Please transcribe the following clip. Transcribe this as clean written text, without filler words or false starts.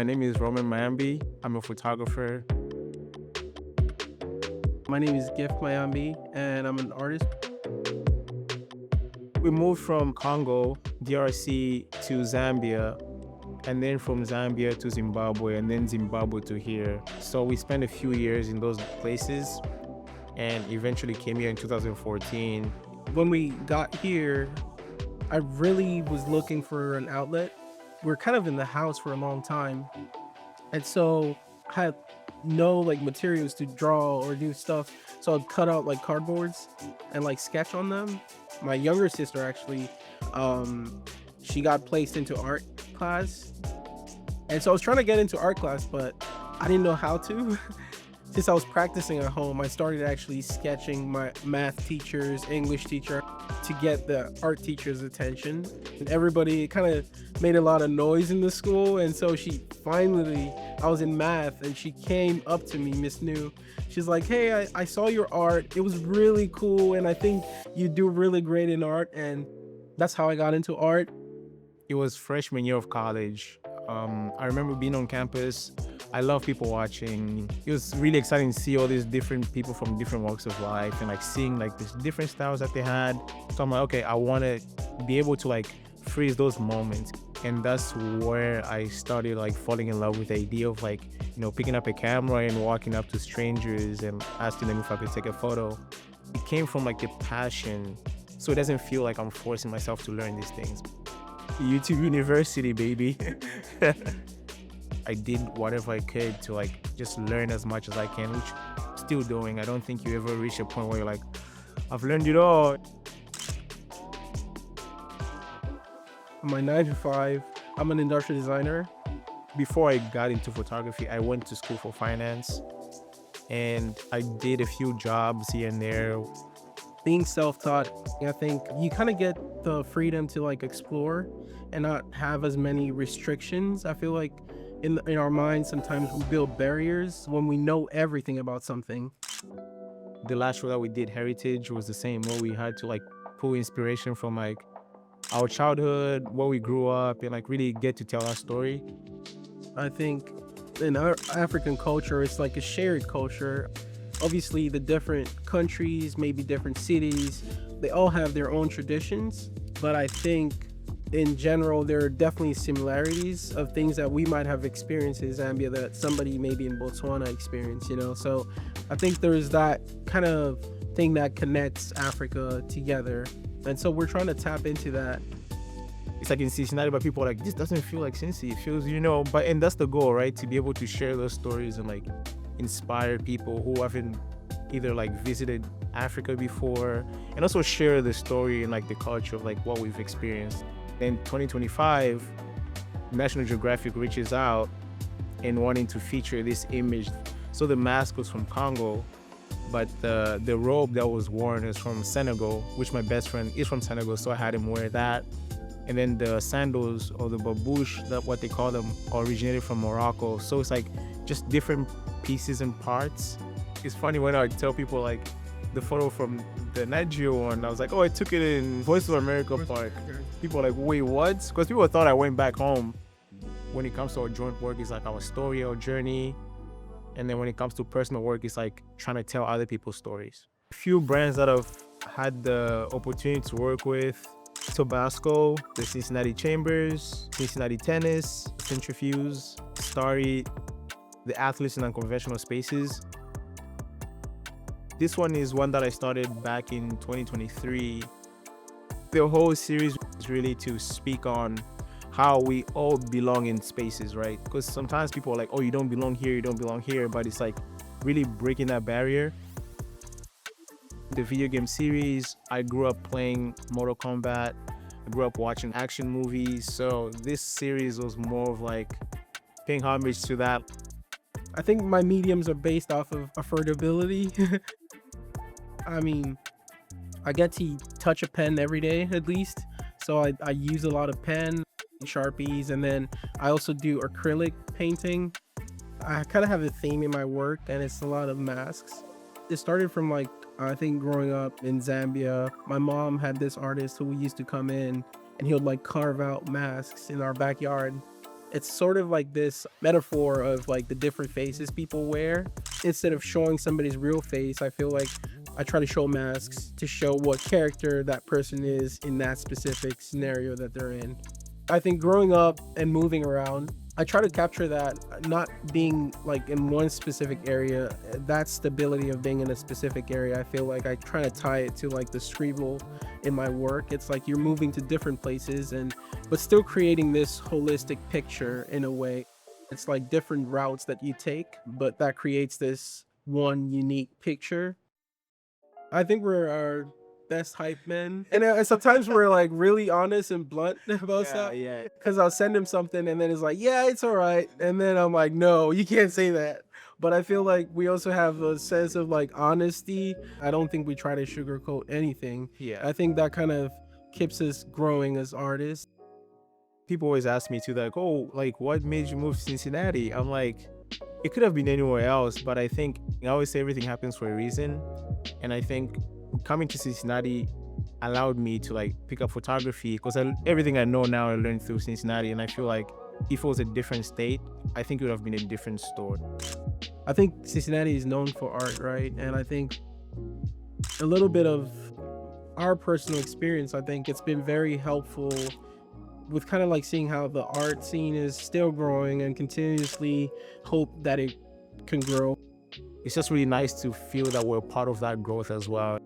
My name is Romain Mayambi. I'm a photographer. My name is Gift Mayambi, and I'm an artist. We moved from Congo, DRC to Zambia, and then from Zambia to Zimbabwe, and then Zimbabwe to here. So we spent a few years in those places and eventually came here in 2014. When we got here, I really was looking for an outlet. We're kind of in the house for a long time, and so I had no materials to draw or do stuff. So I'd cut out cardboards and sketch on them. My younger sister actually, she got placed into art class, and so I was trying to get into art class, but I didn't know how to. Since I was practicing at home, I started actually sketching my math teachers, English teacher, to get the art teacher's attention. And everybody kind of made a lot of noise in the school. And so I was in math, and she came up to me, Miss New. She's like, hey, I saw your art. It was really cool. And I think you do really great in art. And that's how I got into art. It was freshman year of college. I remember being on campus. I love people watching. It was really exciting to see all these different people from different walks of life and seeing these different styles that they had. So I'm like, okay, I want to be able to freeze those moments. And that's where I started falling in love with the idea of picking up a camera and walking up to strangers and asking them if I could take a photo. It came from the passion. So it doesn't feel like I'm forcing myself to learn these things. YouTube University, baby. I did whatever I could to just learn as much as I can, which I'm still doing. I don't think you ever reach a point where you're like, I've learned it all. My 9 to 5, I'm an industrial designer. Before I got into photography, I went to school for finance and I did a few jobs here and there. Being self-taught, I think you kind of get the freedom to explore and not have as many restrictions. I feel like in our minds, sometimes we build barriers when we know everything about something. The last show that we did, Heritage, was the same, where we had to pull inspiration from our childhood, where we grew up, and really get to tell our story. I think in our African culture, it's a shared culture. Obviously, the different countries, maybe different cities, they all have their own traditions. But I think in general, there are definitely similarities of things that we might have experienced in Zambia that somebody maybe in Botswana experienced, So I think there's that kind of thing that connects Africa together. And so we're trying to tap into that. It's in Cincinnati, but people are this doesn't feel like Cincy. It feels, and that's the goal, right? To be able to share those stories and inspire people who haven't either visited Africa before, and also share the story and the culture of what we've experienced. In 2025, National Geographic reaches out and wanting to feature this image. So the mask was from Congo, but the robe that was worn is from Senegal, which my best friend is from Senegal, so I had him wear that. And then the sandals, or the babouche, that what they call them, originated from Morocco. So it's just different pieces and parts. It's funny when I tell people the photo from the Nigeria one, I was oh, I took it in Voice of America Park. People are wait, what? Because people thought I went back home. When it comes to our joint work, it's our story, our journey. And then when it comes to personal work, it's trying to tell other people's stories. A few brands that I've had the opportunity to work with: Tabasco, the Cincinnati Chambers, Cincinnati Tennis, Centrifuge, Starry, the Athletes in Unconventional Spaces. This one is one that I started back in 2023. The whole series is really to speak on how we all belong in spaces, right? Because sometimes people are oh, you don't belong here, you don't belong here, but it's really breaking that barrier. The video game series, I grew up playing Mortal Kombat. I grew up watching action movies. So this series was more of paying homage to that. I think my mediums are based off of affordability. I mean, I get to touch a pen every day at least. So I use a lot of pen, Sharpies, and then I also do acrylic painting. I kind of have a theme in my work, and it's a lot of masks. It started from I think growing up in Zambia, my mom had this artist who used to come in, and he would carve out masks in our backyard. It's sort of like this metaphor of like the different faces people wear. Instead of showing somebody's real face, I feel like I try to show masks to show what character that person is in that specific scenario that they're in. I think growing up and moving around, I try to capture that, not being like in one specific area, that stability of being in a specific area. I feel like I try to tie it to like the scribble in my work. It's like you're moving to different places but still creating this holistic picture in a way. It's like different routes that you take, but that creates this one unique picture. I think we're our best hype men. And sometimes we're like really honest and blunt about stuff. Yeah. Because I'll send him something and then it's like, yeah, it's all right. And then I'm like, no, you can't say that. But I feel like we also have a sense of like honesty. I don't think we try to sugarcoat anything. Yeah. I think that kind of keeps us growing as artists. People always ask me too, like, oh, like, what made you move to Cincinnati? I'm like, it could have been anywhere else, but I think I always say everything happens for a reason. And I think coming to Cincinnati allowed me to like pick up photography because everything I know now I learned through Cincinnati. And I feel like if it was a different state, I think it would have been a different story. I think Cincinnati is known for art, right? And I think a little bit of our personal experience, I think it's been very helpful with kind of like seeing how the art scene is still growing and continuously hope that it can grow. It's just really nice to feel that we're part of that growth as well.